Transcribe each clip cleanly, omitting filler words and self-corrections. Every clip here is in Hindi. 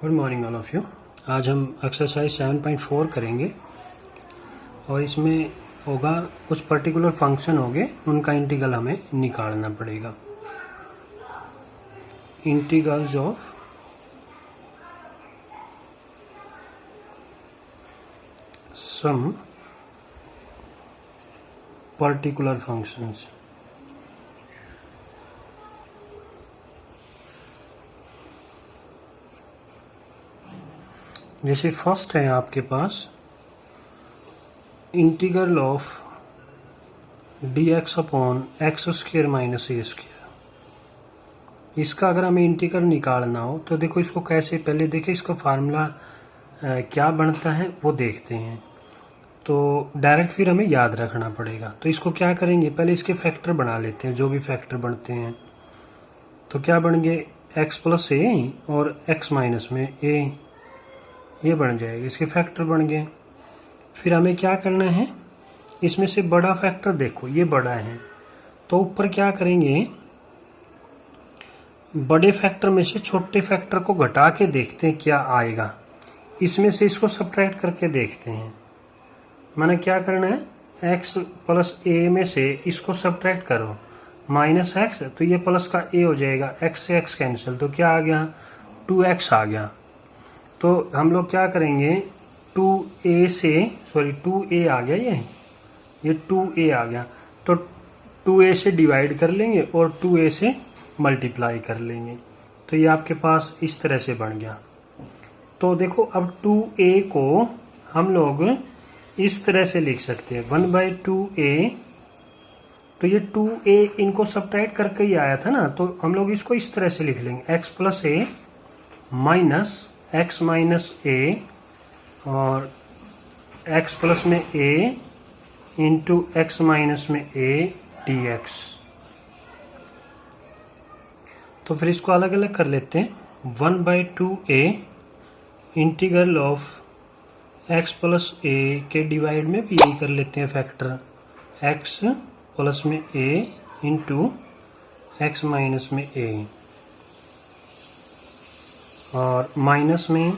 Good morning all of you. आज हम एक्सरसाइज 7.4 करेंगे और इसमें होगा कुछ पर्टिकुलर फंक्शन होंगे, उनका इंटीग्रल हमें निकालना पड़ेगा। Integrals of some particular functions. जैसे फर्स्ट है आपके पास integral of dx upon x square minus a square. इसका अगर हमें इंटीग्रल निकालना हो तो देखो इसको कैसे, पहले देखें इसका फार्मूला क्या बनता है वो देखते हैं। तो डायरेक्ट फिर हमें याद रखना पड़ेगा। तो इसको क्या करेंगे, पहले इसके फैक्टर बना लेते हैं, जो भी फैक्टर बनते हैं। तो क्या बन गए, एक्स प्लस ए और एक्स माइनस में ए, ये बन जाएगा, इसके फैक्टर बन गए। फिर हमें क्या करना है, इसमें से बड़ा फैक्टर देखो ये बड़ा है, तो ऊपर क्या करेंगे, बड़े फैक्टर में से छोटे फैक्टर को घटा के देखते हैं क्या आएगा। इसमें से इसको सब्ट्रैक्ट करके देखते हैं। मैंने क्या करना है, x प्लस ए में से इसको सब्ट्रैक्ट करो, माइनस एक्स, तो ये प्लस का ए हो जाएगा, x से x कैंसिल, तो क्या आ गया, 2x आ गया। तो हम लोग क्या करेंगे, 2a आ गया, ये 2a आ गया, तो 2a से डिवाइड कर लेंगे और 2a से मल्टीप्लाई कर लेंगे। तो ये आपके पास इस तरह से बन गया। तो देखो अब 2a को हम लोग इस तरह से लिख सकते हैं, 1/2a। तो ये 2a इनको सब्ट्रैक्ट करके ही आया था ना, तो हम लोग इसको इस तरह से लिख लेंगे, x प्लस ए माइनस x माइनस ए और x प्लस में a इंटू एक्स माइनस में a dx। तो फिर इसको अलग अलग कर लेते हैं, 1/2a integral of x plus a के डिवाइड में भी यही कर लेते हैं फैक्टर, x प्लस में a इंटू एक्स माइनस में a, और माइनस में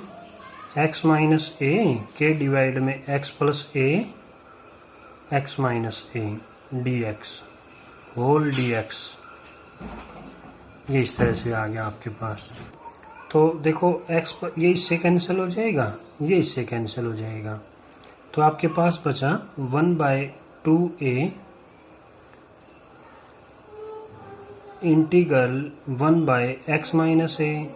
x माइनस a के डिवाइड में x plus a x minus a dx whole dx। ये इस तरह से आ गया आपके पास। तो देखो x ये इससे कैंसिल हो जाएगा, ये इससे कैंसिल हो जाएगा, तो आपके पास बचा 1/2a integral 1/x minus a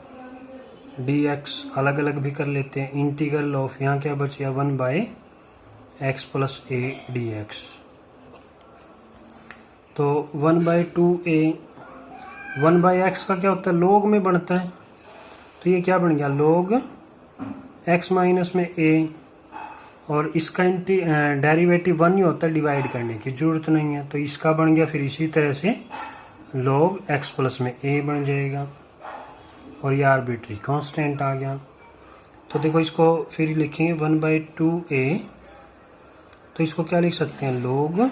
dx। अलग अलग भी कर लेते हैं, इंटीग्रल ऑफ, यहाँ क्या बचा, 1/x प्लस a dx। तो 1/2a 1/x का क्या होता है, log में बनता है, तो ये क्या बन गया, log x माइनस में a, और इसका डेरिवेटिव 1 ही होता है, डिवाइड करने की जरूरत नहीं है, तो इसका बन गया फिर इसी तरह से log x प्लस में a बन जाएगा, और ये आर्बिट्री कांस्टेंट आ गया। तो देखो इसको फिर लिखेंगे 1/2a, तो इसको क्या लिख सकते हैं, log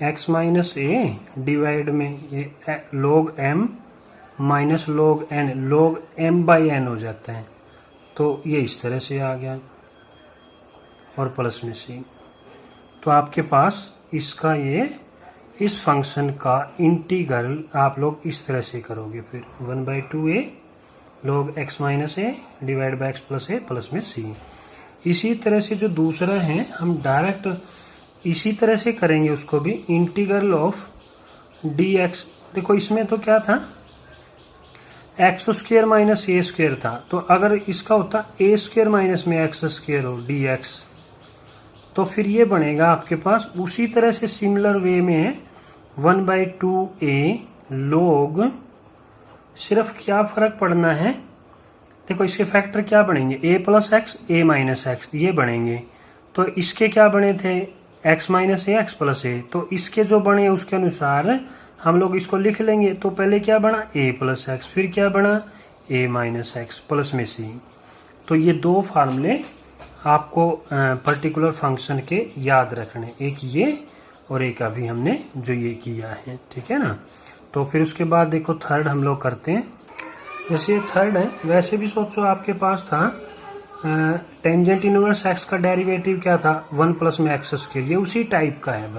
x minus a divide में ये log m minus log n, log m/n हो जाता है, तो ये इस तरह से आ गया, और प्लस में c। तो आपके पास इसका ये इस फंक्शन का इंटीग्रल आप लोग इस तरह से करोगे, फिर 1/2a log x minus a divide by x plus a plus में c। इसी तरह से जो दूसरा है हम डायरेक्ट इसी तरह से करेंगे, उसको भी इंटीग्रल ऑफ dx। देखो इसमें तो क्या था, x square minus a square था, तो अगर इसका होता a स्क्र माइनस में x स्क्र हो dx, तो फिर ये बनेगा आपके पास उसी तरह से सिमिलर वे में है 1/2a log, सिर्फ क्या फर्क पड़ना है, देखो इसके फैक्टर क्या बनेंगे, a plus x a minus x, ये बनेंगे। तो इसके क्या बने थे, x minus a x plus a, तो इसके जो बने उसके अनुसार हम लोग इसको लिख लेंगे। तो पहले क्या बना, a प्लस एक्स, फिर क्या बना a माइनस एक्स प्लस में c। तो ये दो फार्मूले आपको पर्टिकुलर फंक्शन के याद रखने, एक ये और एक अभी हमने जो ये किया है, ठीक है ना। तो फिर उसके बाद देखो थर्ड हम लोग करते हैं, जैसे ये थर्ड है, वैसे भी सोचो आपके पास था टेंजेंट इनवर्स एक्स का डेरिवेटिव क्या था, 1 प्लस में एक्स स्क्वायर, ये उसी टाइप का है।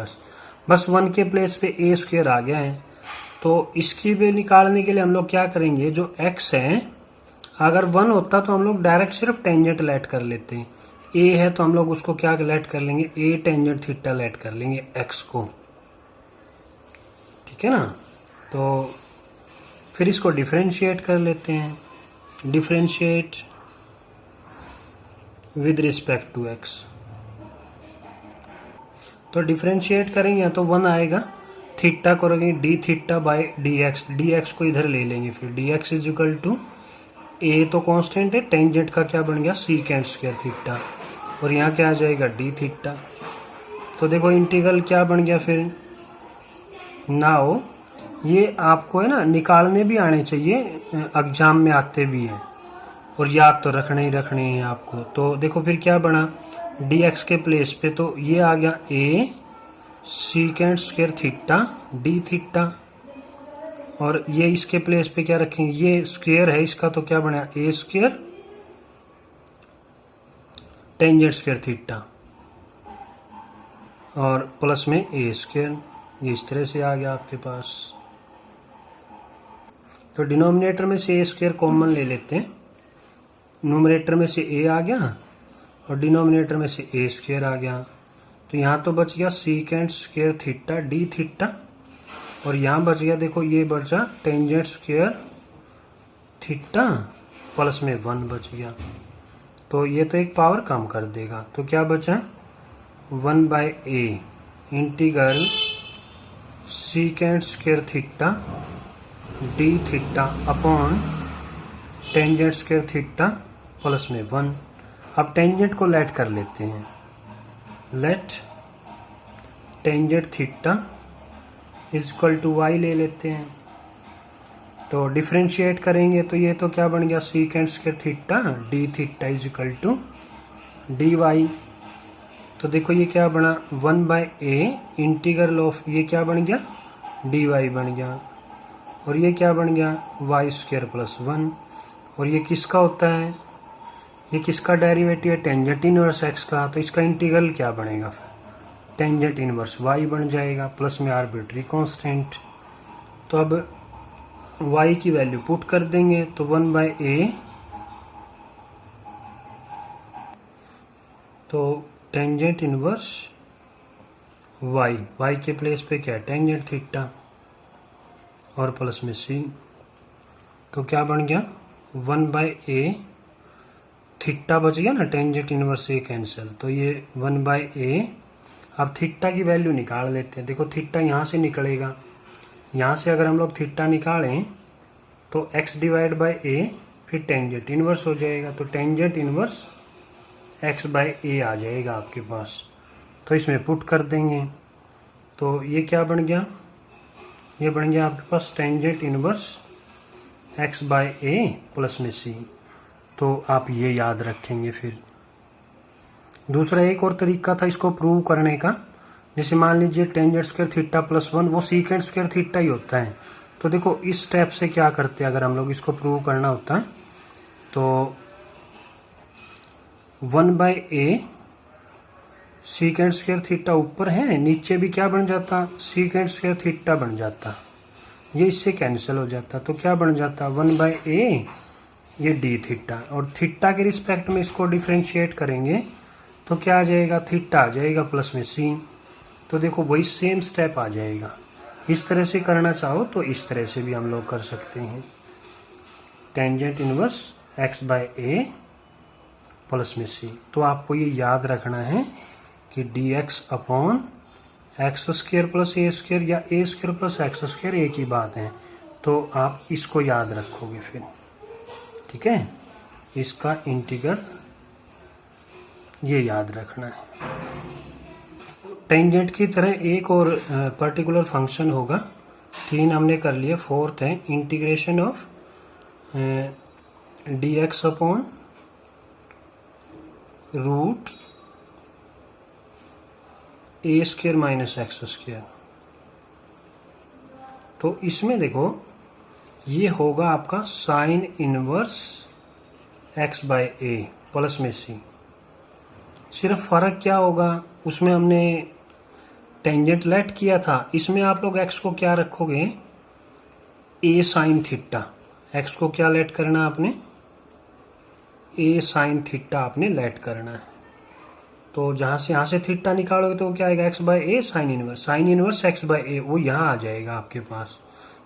बस 1 के प्लेस पे ए स्क्वायर आ गया है। तो इसकी भी निकालने के लिए हम लोग क्या करेंगे, जो एक्स है अगर 1 होता तो हम लोग डायरेक्ट सिर्फ टेंजेंट लेट कर लेते हैं। ए है तो हम लोग उसको क्या लेट कर लेंगे, ए टेंजेंट थीटा लेट कर लेंगे एक्स को, ठीक है ना। तो फिर इसको डिफरेंशिएट कर लेते हैं, differentiate with respect to x. तो डिफरेंशिएट करेंगे तो 1 आएगा, थीटा करेंगे d theta by d x, d x को इधर ले लेंगे, फिर d x is equal to a तो कांस्टेंट है, टेंजेंट का क्या बन गया सीकेंट स्क्वायर थीटा, और यहाँ क्या आ जाएगा डी थीटा। तो देखो इंटीग्रल क्या बन गया फिर, नाउ ये आपको है ना निकालने भी आने चाहिए, एग्जाम में आते भी हैं और याद तो रखने ही रखने हैं आपको। तो देखो फिर क्या बना, डी एक्स के प्लेस पे तो ये आ गया a secant square theta d theta, और ये इसके प्लेस पे क्या रखेंगे, ये स्क्वायर है इसका तो क्या बना ए स्क्वायर टेंजेंट स्क्वायर थीटा और प्लस में ए स्क्वायर, ये इस तरह से आ गया आपके पास। तो डिनोमिनेटर में से ए स्क्वायर कॉमन ले लेते हैं, न्यूमरेटर में से ए आ गया और डिनोमिनेटर में से ए स्क्वायर आ गया। तो यहाँ तो बच गया secant square theta d theta, और यहाँ बच गया देखो ये बचा टेंजेंट स्क्वायर थीटा प्लस में 1 बच गया। तो ये तो एक पावर कम कर देगा, तो क्या बचा 1 by a integral secant square theta d theta upon tangent square theta plus में 1। अब टेंजेंट को लेट कर लेते हैं, let tangent theta is equal to y ले लेते हैं। तो डिफरेंशिएट करेंगे तो ये तो क्या बन गया secant square theta d theta is equal to d y. तो देखो ये क्या बना 1 बाय ए इंटीग्रल ऑफ, ये क्या बन गया डी वाई बन गया, और ये क्या बन गया वाई स्क्वायर प्लस 1। और ये किसका होता है, ये किसका डेरिवेटिव है टेंजेंट इनवर्स एक्स का, तो इसका इंटीग्रल क्या बनेगा फिर टेंजेंट इनवर्स वाई बन जाएगा प्लस में आर्बिट्री कांस्टेंट। तो अब वाई की वैल्यू पुट कर देंगे तो 1 बाय ए, तो टेंजेंट इनवर्स वाई, वाई के प्लेस पे क्या है टेंजेंट थीटा और प्लस में सी, तो क्या बन गया 1 बाय ए, थीटा बच गया ना टेंजेंट इनवर्स ए कैंसिल, तो ये 1 बाय ए। अब थीटा की वैल्यू निकाल लेते हैं, देखो थीटा यहाँ से निकलेगा, यहाँ से अगर हम लोग थीटा निकालें तो x डिवाइड बाई ए फिर टेंजेंट इनवर्स हो जाएगा, तो टेंजेंट इनवर्स x बाई ए आ जाएगा आपके पास। तो इसमें पुट कर देंगे तो ये क्या बन गया, ये बन गया आपके पास tangent inverse x by a plus में सी। तो आप ये याद रखेंगे। फिर दूसरा एक और तरीका था इसको प्रूव करने का, जैसे मान लीजिए टेंजेंट स्क्वायर थीटा प्लस 1 वो सीकेंट स्क्वायर थीटा ही होता है। तो देखो इस स्टेप से क्या करते हैं, अगर हम लोग इसको प्रूव करना होता है तो 1 by A secant square theta ऊपर है, नीचे भी क्या बन जाता सीकेंट स्क्वायर थीटा बन जाता, ये इससे कैंसिल हो जाता। तो क्या बन जाता 1 बाय ए ये डी थीटा, और थीटा के रिस्पेक्ट में इसको डिफ्रेंशिएट करेंगे तो क्या आ जाएगा थीटा आ जाएगा प्लस में सी। तो देखो वही सेम स्टेप आ जाएगा। इस तरह से करना चाहो तो इस तरह से भी हम लोग कर सकते हैं, tangent inverse x by a plus में सी। तो आपको ये याद रखना है कि d x upon x square plus a square या a square plus x square एक ही बात है। तो आप इसको याद रखोगे फिर, ठीक है, इसका इंटीग्रल ये याद रखना है। टेंजेंट की तरह एक और पर्टिकुलर फंक्शन होगा, 3 हमने कर लिए, 4th है integration of d x upon root a square minus x square. तो इसमें देखो ये होगा आपका sine inverse x by a plus में c। सिर्फ फर्क क्या होगा, उसमें हमने टेंजेंट लेट किया था, इसमें आप लोग x को क्या रखोगे, a साइन थीटा। x को क्या लेट करना आपने, a साइन थीटा आपने लेट करना है। तो जहां से यहां से थीटा निकालोगे तो क्या आएगा, x by A sign inverse x by ए, वो यहाँ आ जाएगा आपके पास।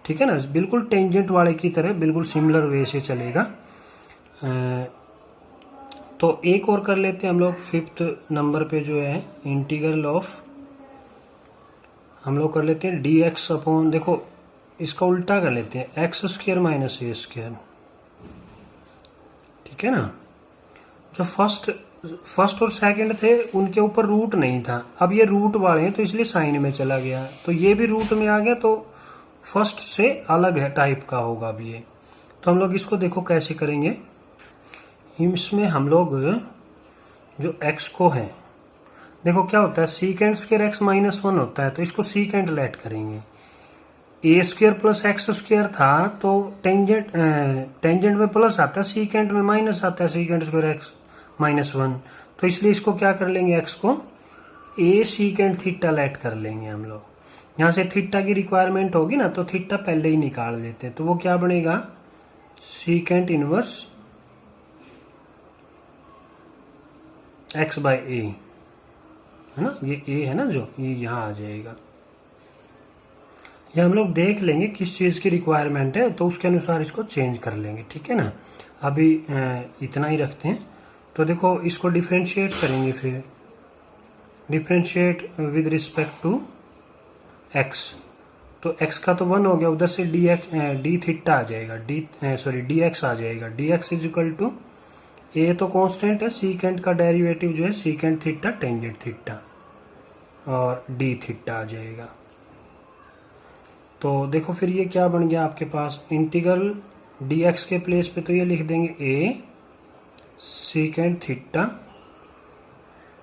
ठीक है ना, बिल्कुल टेंजेंट वाले की तरह बिल्कुल सिमिलर वे से चलेगा। तो एक और कर लेते हैं हम लोग, 5th नंबर पे जो है इंटीग्रल ऑफ, हम लोग कर लेते हैं dx अपॉन, देखो इसका उल्टा कर लेते हैं, एक्स स्क्वायर माइनस ए स्क्वायर। ठीक है ना, जो फर्स्ट और सेकंड थे उनके ऊपर रूट नहीं था, अब ये रूट वाले हैं तो इसलिए साइन में चला गया, तो ये भी रूट में आ गया, तो फर्स्ट से अलग है टाइप का होगा अब ये। तो हम लोग इसको देखो कैसे करेंगे, इसमें हम लोग जो x को है, देखो क्या होता है, सीकेंड स्क्वायर x माइनस 1 होता है, तो इसको सीकेंड लेट करेंगे। ए स्क्वायर प्लस एक्स स्क्वायर था, तो टेंजेंट में प्लस आता है, सीकेंड में माइनस आता है, सीकेंड स्क्वायर एक्स माइनस 1, तो इसलिए इसको क्या कर लेंगे, x को ए सीकेंड थीटा लेट कर लेंगे हम लोग। यहाँ से थीटा की रिक्वायरमेंट होगी ना, तो थीटा पहले ही निकाल देते हैं, तो वो क्या बनेगा, सीकेंड इनवर्स x बाय ए, है ना, ये a है ना, जो ये यहाँ आ जाएगा। ये हम लोग देख लेंगे किस चीज़ की रिक्वायरमेंट है, तो उसके अनुसार इसको चेंज कर लेंगे। ठीक है ना, अभी इतना ही रखते हैं। तो देखो इसको डिफ्रेंशिएट करेंगे, फिर differentiate with respect to x, तो x का तो 1 हो गया, उधर से डी थीटा आ जाएगा, dx आ जाएगा, dx is equal to, a तो कांस्टेंट है, सीकेंड का डेरिवेटिव जो है सीकेंड थीटा टेंजेंट थीटा, और डी थीटा आ जाएगा। तो देखो फिर ये क्या बन गया आपके पास, इंटीग्रल dx के प्लेस पे तो ये लिख देंगे a सीकेंड theta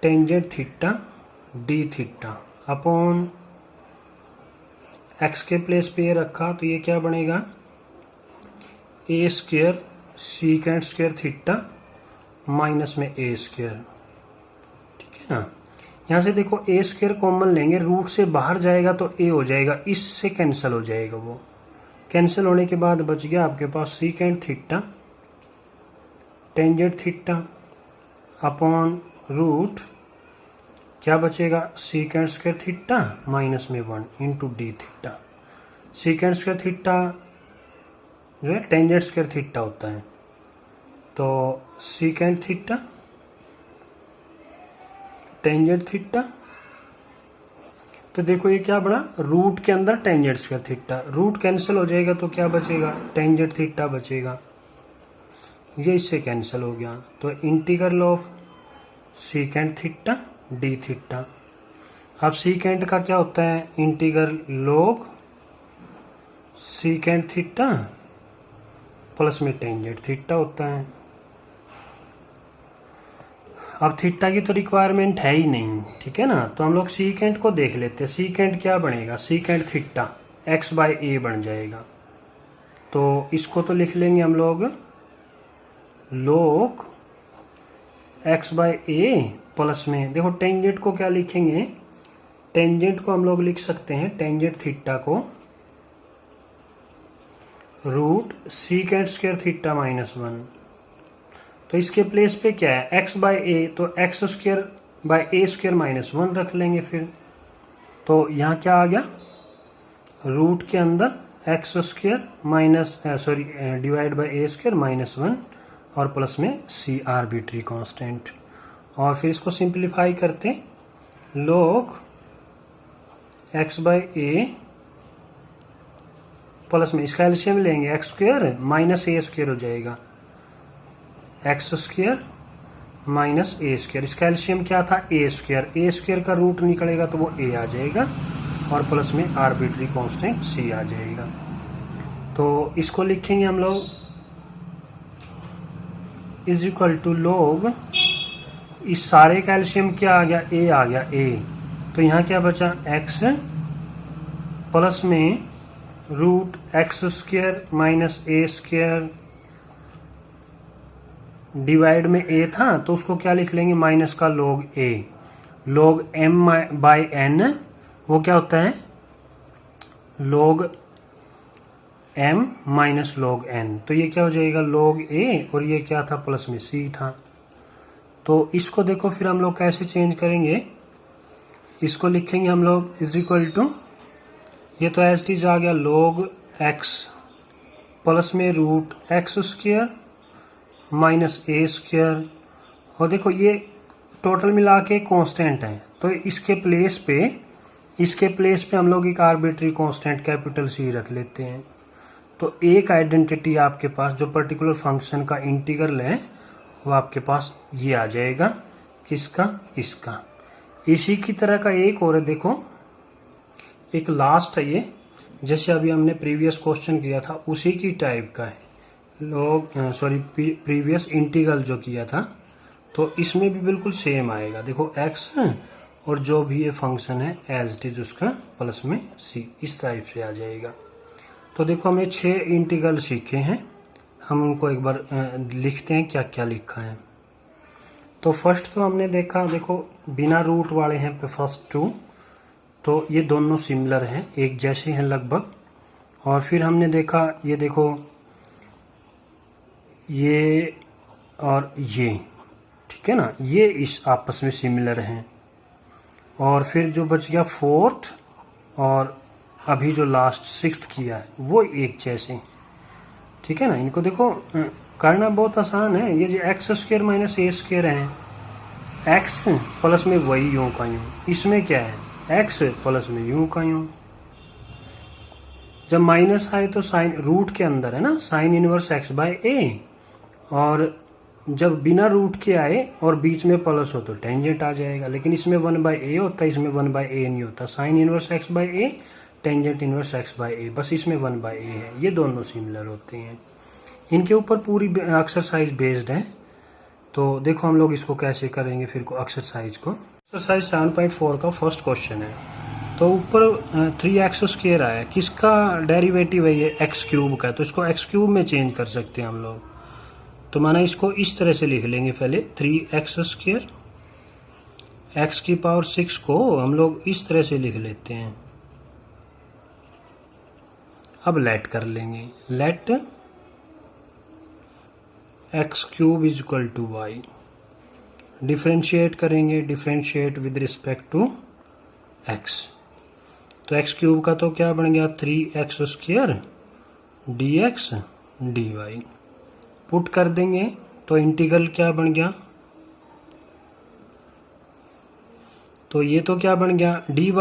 tangent theta d theta upon x के प्लेस पे ये रखा, तो ये क्या बनेगा, a square सीकेंड square theta minus में a स्क्वायर। ठीक है ना, यहाँ से देखो ए स्क्वायर कॉमन लेंगे, रूट से बाहर जाएगा तो ए हो जाएगा, इससे कैंसिल हो जाएगा, वो कैंसिल होने के बाद बच गया आपके पास secant theta tangent theta upon root, क्या बचेगा, सीकेंड स्क्वायर थीटा माइनस में 1 into d theta. Secant square theta जो है टेंजेंट स्क्वायर थीटा होता है, तो सीकेंड थीटा टेंजेंट थीटा, तो देखो ये क्या बना, रूट के अंदर tangent square theta, root cancel हो जाएगा तो क्या बचेगा, टेंजेंट थीटा बचेगा, ये इससे कैंसिल हो गया, तो integral of secant theta d theta. अब सीकेंड का क्या होता है, integral log secant theta plus में टेंजेंट थीटा होता है। अब थीटा की तो रिक्वायरमेंट है ही नहीं, ठीक है ना, तो हम लोग सीकेंड को देख लेते हैं। सीकेंड क्या बनेगा, सीकेंड थीटा x बाय ए बन जाएगा, तो इसको तो लिख लेंगे हम लोग log x by a plus में, देखो टेंजेंट को क्या लिखेंगे, टेंजेंट को हम लोग लिख सकते हैं, टेंजेंट थीटा को root secant square theta minus 1, तो इसके प्लेस पे क्या है, x बाय ए, तो x square by A square minus 1 रख लेंगे फिर, तो यहाँ क्या आ गया, रूट के अंदर x square minus divide by A square minus 1 और प्लस में c आर्बिट्री कांस्टेंट, और फिर इसको सिंप्लीफाई करते log x by a plus में इसका एलसीएम लेंगे, x स्क्वायर माइनस ए स्क्वायर हो जाएगा, एक्स स्क्वायर माइनस ए स्क्वायर, इसका एलसीएम क्या था, ए स्क्वायर का रूट निकलेगा तो वो ए आ जाएगा, और प्लस में आर्बिट्री कांस्टेंट सी आ जाएगा। तो इसको लिखेंगे हम लोग इज इक्वल टू लॉग, इस सारे का एलसीएम क्या आ गया, ए आ गया, ए, तो यहाँ क्या बचा, एक्स प्लस में रूट एक्स स्क्वायर माइनस ए स्क्वायर डिवाइड में ए था तो उसको क्या लिख लेंगे, माइनस का log a, log m by n वो क्या होता है log m minus log n, तो ये क्या हो जाएगा log a और ये क्या था प्लस में c था। तो इसको देखो फिर हम लोग कैसे चेंज करेंगे, इसको लिखेंगे हम लोग इज इक्वल टू, ये तो एज टीज आ गया log x प्लस में रूट एक्स स्क्वायर माइनस ए स्क्वायर, और देखो ये टोटल मिला के कांस्टेंट है तो इसके प्लेस पे हम लोग एक आर्बिट्री कांस्टेंट कैपिटल सी रख लेते हैं। तो एक आइडेंटिटी आपके पास जो पर्टिकुलर फंक्शन का इंटीग्रल है वो आपके पास ये आ जाएगा, किसका, इसका। इसी की तरह का एक और है, देखो एक लास्ट है ये, जैसे अभी हमने प्रीवियस क्वेश्चन किया था उसी की टाइप का है, प्रीवियस इंटीग्रल जो किया था, तो इसमें भी बिल्कुल सेम आएगा। देखो x और जो भी ये फंक्शन है एज इट इज उसका प्लस में c, इस टाइप से आ जाएगा। तो देखो हमने 6 इंटीग्रल सीखे हैं, हम उनको एक बार लिखते हैं क्या क्या लिखा है। तो फर्स्ट तो हमने देखा, देखो बिना रूट वाले हैं पे फर्स्ट 2, तो ये दोनों सिमिलर हैं, एक जैसे हैं लगभग। और फिर हमने देखा ये देखो ये और ये, ठीक है ना, ये इस आपस में सिमिलर हैं। और फिर जो बच गया फोर्थ और अभी जो लास्ट सिक्स्थ किया है वो एक जैसे, ठीक है ना। इनको देखो करना बहुत आसान है, ये जो एक्स स्क्वायर माइनस ए स्क्वायर है, एक्स प्लस में वही यूं का यूं, इसमें क्या है एक्स प्लस में यूं का यूं। जब माइनस आए तो साइन रूट के अंदर है ना, साइन इनवर्स एक्स बाय ए, और जब बिना रूट के आए और बीच में प्लस हो तो टेंजेंट आ जाएगा। लेकिन इसमें 1/a होता है, इसमें 1/a नहीं होता। Sign inverse x by A, tangent inverse x by ए, बस इसमें 1/a है। ये दोनों सिमिलर होते हैं, इनके ऊपर पूरी एक्सरसाइज बेस्ड है। तो देखो हम लोग इसको कैसे करेंगे फिर को एक्सरसाइज को। एक्सरसाइज 7.4 का फर्स्ट क्वेश्चन है। तो ऊपर 3x स्क्वायर आया, किसका डेरिवेटिव है ये, एक्स क्यूब का है, तो इसको एक्स क्यूब में चेंज कर सकते हैं हम लोग। तो माना इसको इस तरह से लिख लेंगे, पहले 3x स्क्वायर, x की पावर 6 को हम लोग इस तरह से लिख लेते हैं। अब लेट कर लेंगे, let x cube is equal to y, differentiate करेंगे, differentiate with respect to x। तो एक्स क्यूब का तो क्या बन गया 3x square dx dy, put कर देंगे तो इंटीग्रल क्या बन गया, तो ये तो क्या बन गया dy,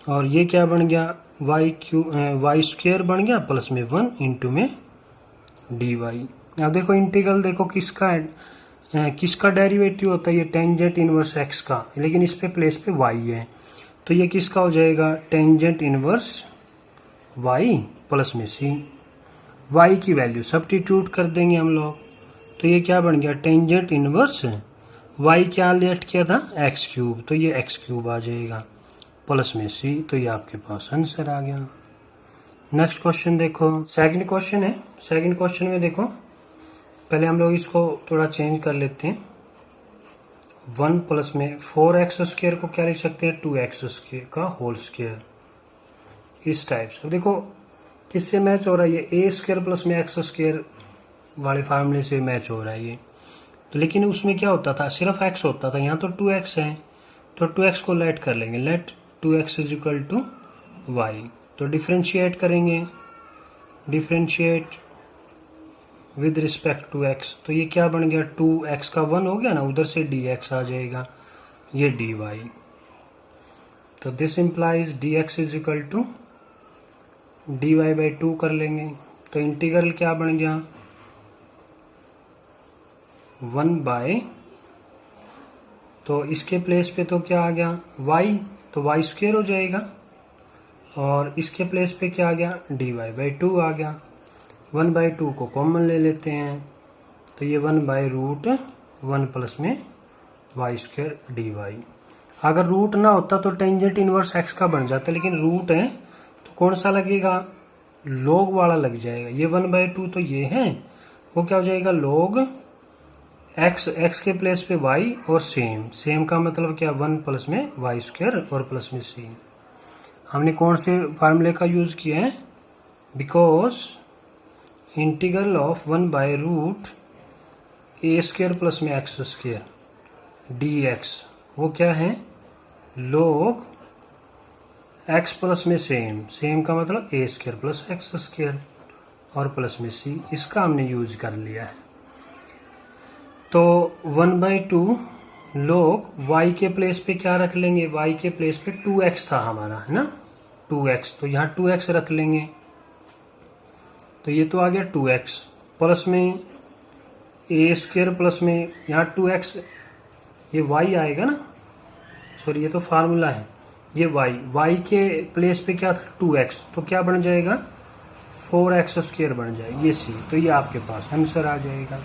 और ये क्या बन गया वाई स्क्वायर बन गया प्लस में 1 इंटू में dy। अब देखो इंटीग्रल देखो किसका है, किसका डेरिवेटिव होता है, ये टेंजेंट इनवर्स x का, लेकिन इस पे प्लेस पे y है, तो ये किसका हो जाएगा टेंजेंट इनवर्स y प्लस में c। y की वैल्यू सब्स्टिट्यूट कर देंगे हम लोग, तो ये क्या बन गया टेंजेंट इनवर्स y क्या लेट किया था एक्स क्यूब, तो ये एक्स क्यूब आ जाएगा प्लस में c, तो ये आपके पास आंसर आ गया। नेक्स्ट क्वेश्चन देखो, सेकंड क्वेश्चन है। सेकंड क्वेश्चन में देखो पहले हम लोग इसको थोड़ा चेंज कर लेते हैं। 1 प्लस में 4x स्क्वायर को क्या लिख सकते हैं 2x स्क्वायर का होल स्क्वायर, इस टाइप से। देखो किससे मैच हो रहा है, ये ए स्क्वायर प्लस में एक्स स्क्वायर वाले फार्मूले से मैच हो रहा है ये। तो लेकिन उसमें क्या होता था सिर्फ x होता था, यहाँ तो 2x है, तो 2x को लेट कर लेंगे, let 2x is equal to y. तो डिफ्रेंशिएट करेंगे, differentiate with respect to x, तो ये क्या बन गया 2x का 1 हो गया ना, उधर से dx आ जाएगा, ये dy। तो this implies dx is equal to dy by 2 कर लेंगे, तो इंटीग्रल क्या बन गया 1 बाय, तो इसके प्लेस पे तो क्या आ गया y, तो वाई स्क्वायर हो जाएगा, और इसके प्लेस पे क्या आ गया dy बाई 2 आ गया। 1/2 को कॉमन ले लेते हैं, तो ये 1/√1 प्लस में वाई स्क्वायर dy। अगर रूट ना होता तो टेंजेंट इनवर्स x का बन जाता, लेकिन रूट है तो कौन सा लगेगा, log वाला लग जाएगा। ये 1/2 तो ये है, वो क्या हो जाएगा log x के प्लेस पे y और सेम का मतलब क्या 1 प्लस में वाई स्क्वायर और प्लस में c। हमने कौन से फार्मूले का यूज किया है, बिकॉज इंटीग्रल ऑफ 1/रूट ए स्क्वायर प्लस में एक्स स्क्वायर dx वो क्या है log x प्लस में सेम का मतलब a square plus x square और प्लस में c, इसका हमने यूज कर लिया है। तो 1/2 log y के प्लेस पे क्या रख लेंगे, y के प्लेस पे 2x था हमारा, है ना 2x, तो यहाँ 2x रख लेंगे, तो ये तो आ गया 2x प्लस में ए स्क्वायर प्लस में यहाँ 2x, ये y आएगा ना, सॉरी ये तो फार्मूला है, ये y के प्लेस पे क्या था 2x, तो क्या बन जाएगा 4x स्क्वायर बन जाएगा, ये c, तो ये आपके पास आंसर आ जाएगा।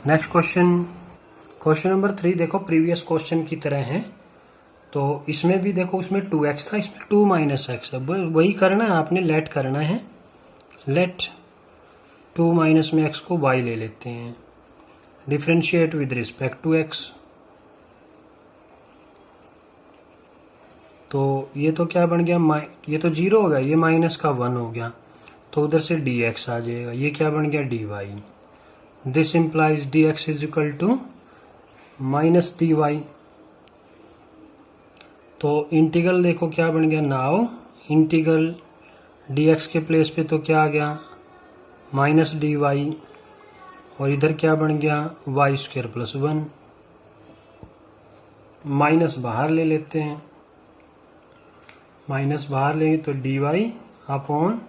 नेक्स्ट क्वेश्चन नंबर 3 देखो प्रीवियस क्वेश्चन की तरह है, तो इसमें भी देखो उसमें 2x था, इसमें 2 - x है, वही करना है आपने, लेट करना है, लेट 2 - में x को y ले लेते हैं, differentiate with respect to x, तो ये तो क्या बन गया, ये तो 0 हो गया, ये माइनस का 1 हो गया, तो उधर से dx आ जाएगा, ये क्या बन गया dy, this implies dx is equal to minus dy, तो इंटीग्रल देखो क्या बन गया, नाउ इंटीग्रल dx के प्लेस पे तो क्या आ गया माइनस dy, और इधर क्या बन गया वाई स्क्वायर प्लस 1, माइनस बाहर ले लेते हैं, माइनस बाहर लेंगे तो dy upon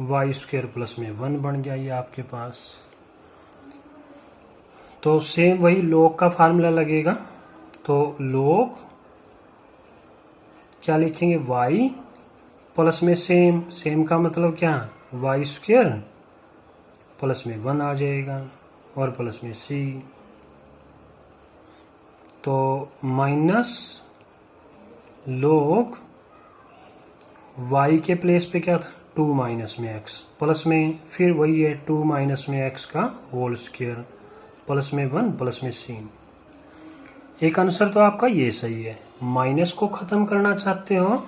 y square plus में 1 बन गया ये आपके पास। तो सेम वही log का फार्मूला लगेगा, तो log क्या लिखेंगे y प्लस में सेम का मतलब क्या वाई स्क्वायर प्लस में 1 आ जाएगा और प्लस में c, तो माइनस log y के प्लेस पे क्या था 2 - में x प्लस में फिर वही है 2 - में x का होल स्क्वायर प्लस में 1 प्लस में c। एक आंसर तो आपका ये सही है, माइनस को खत्म करना चाहते हो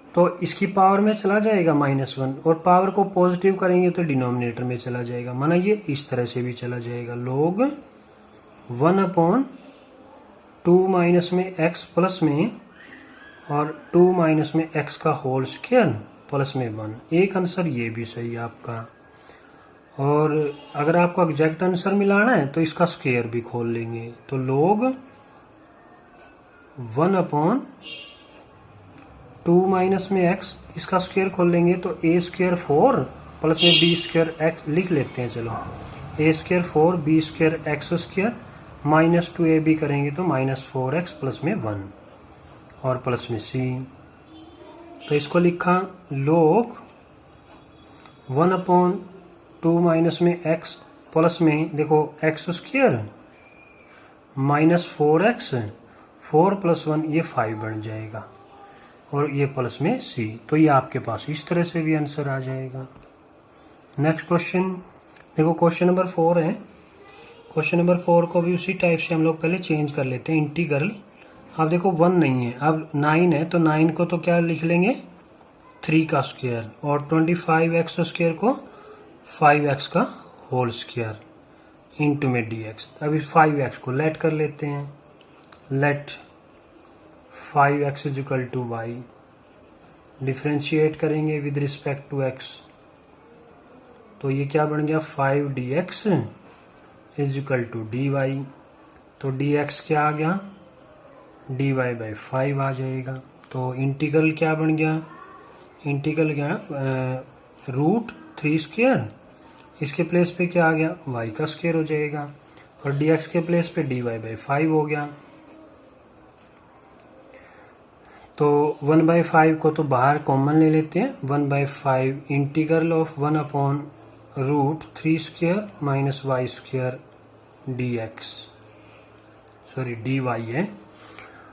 तो इसकी पावर में चला जाएगा -1, और पावर को पॉजिटिव करेंगे तो डिनोमिनेटर में चला जाएगा, माना ये इस तरह से भी चला जाएगा, log 1/2 - में x प्लस में और 2 - में x का होल स्क्वायर प्लस में 1। एक आंसर ये भी सही है आपका, और अगर आपको एग्जैक्ट आंसर मिलाना है तो इसका स्क्वायर भी खोल लेंगे, तो log 1/2 - में x, इसका स्क्वायर खोल लेंगे तो a स्क्वायर 4 प्लस में b स्क्वायर x लिख लेते हैं, चलो a square 4 b square x square minus 2ab करेंगे तो -4x प्लस में 1 और प्लस में c, तो इसको लिखा log 1/2 - में x प्लस में देखो x स्क्वायर -4x 4 + 1 ये 5 बन जाएगा, और ये प्लस में c, तो ये आपके पास इस तरह से भी आंसर आ जाएगा। नेक्स्ट क्वेश्चन देखो क्वेश्चन नंबर 4 है, क्वेश्चन नंबर 4 को भी उसी टाइप से हम लोग पहले चेंज कर लेते हैं, इंटीग्रल अब देखो 1 नहीं है, अब 9 है, तो 9 को तो क्या लिख लेंगे 3 का स्क्वायर, और 25x स्क्वायर को 5x का होल स्क्वायर इंटू में dx। अभी 5x को लेट कर लेते हैं, let 5x is equal to y, differentiate करेंगे विद रिस्पेक्ट टू x, तो ये क्या बन गया 5dx is equal to dy, तो dx क्या आ गया dy/5 आ जाएगा, तो इंटीग्रल क्या बन गया, इंटीग्रल क्या √3 स्क्वायर, इसके प्लेस पे क्या आ गया y का स्क्वायर हो जाएगा, और dx के प्लेस पे dy/5 हो गया, तो 1/5 को तो बाहर कॉमन ले लेते हैं, 1/5 integral of 1/√3 square minus y square dx, sorry dy है।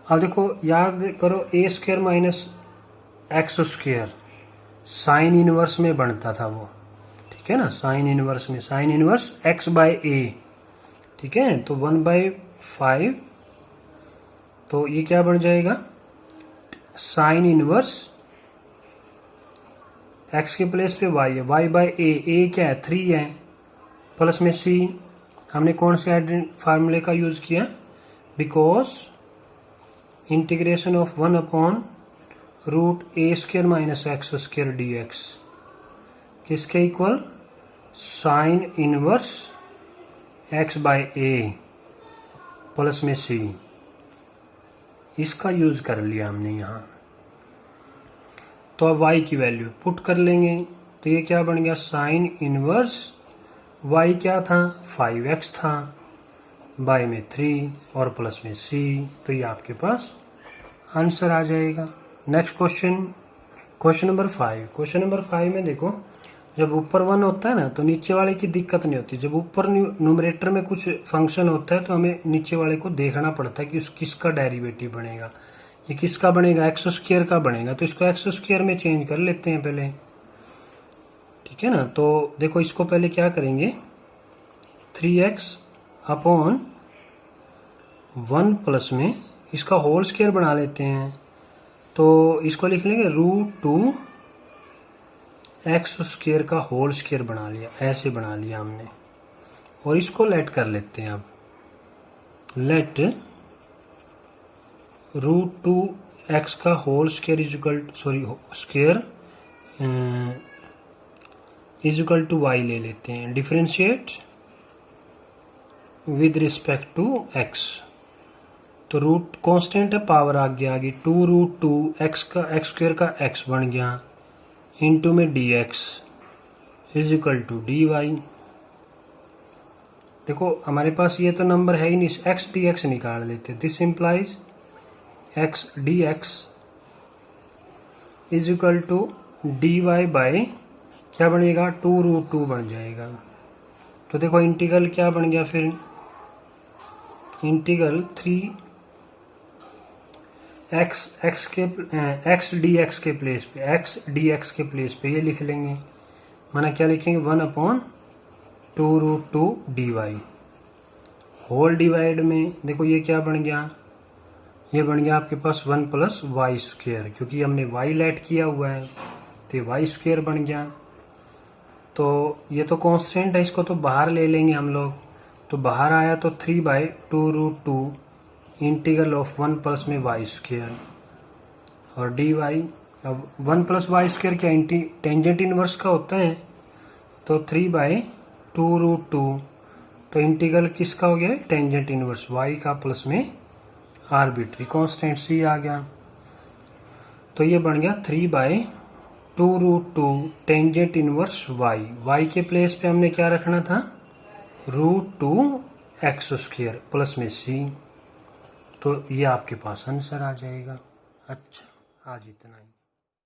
अब देखो याद करो a square minus x square sine inverse में बनता था वो, ठीक है ना, साइन इनवर्स में, साइन इनवर्स एक्स बाय ए, ठीक है। तो 1/5, तो ये क्या बन जाएगा, साइन इनवर्स एक्स के प्लेस पे वाई है, वाई बाय ए क्या है 3 है, प्लस में सी, हमने कौन से फार्मूले का यूज किया, because integration of 1/√a² minus x square dx किसके equal, sine inverse x by a plus में सी, इसका यूज कर लिया हमने यहाँ। तो अब y की वैल्यू पुट कर लेंगे, तो ये क्या बन गया, साइन इनवर्स y क्या था 5x था, बाय में 3 और प्लस में c, तो ये आपके पास आंसर आ जाएगा। Next question, question number 5। Question number 5 में देखो, जब ऊपर 1 होता है ना तो नीचे वाले की दिक्कत नहीं होती, जब ऊपर न्यूमरेटर में कुछ फंक्शन होता है तो हमें नीचे वाले को देखना पड़ता है कि किसका डेरिवेटिव बनेगा, ये किसका बनेगा, एक्स स्क्वायर का बनेगा, तो इसको एक्स स्क्वायर में चेंज कर लेते हैं पहले, ठीक है ना। तो देखो इसको पहले क्या करेंगे, 3x/1 प्लस में इसका होल स्क्वायर बना लेते हैं, तो इसको लिख लेंगे √2x² का होल स्क्वायर बना लिया, ऐसे बना लिया हमने, और इसको लेट कर लेते हैं। अब लेट √2x का whole square equal to y ले लेते हैं, differentiate with respect to x, तो रूट कांस्टेंट है, पावर आ गया आगे, 2√2x का x² का x बन गया, इंटू में dx इक्वल टू dy। देखो हमारे पास ये तो नंबर है ही नहीं, x dx निकाल लेते, this implies x dx equal to dy by क्या बनेगा, 2√2 बन जाएगा। तो देखो इंटीग्रल क्या बन गया फिर, इंटीग्रल 3x dx के प्लेस पे, x dx के प्लेस पे ये लिख लेंगे, माना क्या लिखेंगे, 1/2√2 dy, होल डिवाइड में देखो ये क्या बन गया, ये बन गया आपके पास 1 + y², क्योंकि हमने y लेट किया हुआ है तो y² बन गया। तो ये तो कांस्टेंट है, इसको तो बाहर ले लेंगे हम लोग, तो बाहर आया तो 3/2√2 इंटीग्रल ऑफ 1 प्लस में y² और dy। अब 1 + y² क्या टेंजेंट इनवर्स का होता है, तो 3/2√2, तो इंटीग्रल किसका हो गया, टेंजेंट इनवर्स y का प्लस में आर्बिट्री कांस्टेंट c आ गया, तो ये बन गया 3/2√2 टेंजेंट इनवर्स y के प्लेस पे हमने क्या रखना था, √2x² प्लस में c, तो ये आपके पास आंसर आ जाएगा। अच्छा, आज इतना ही।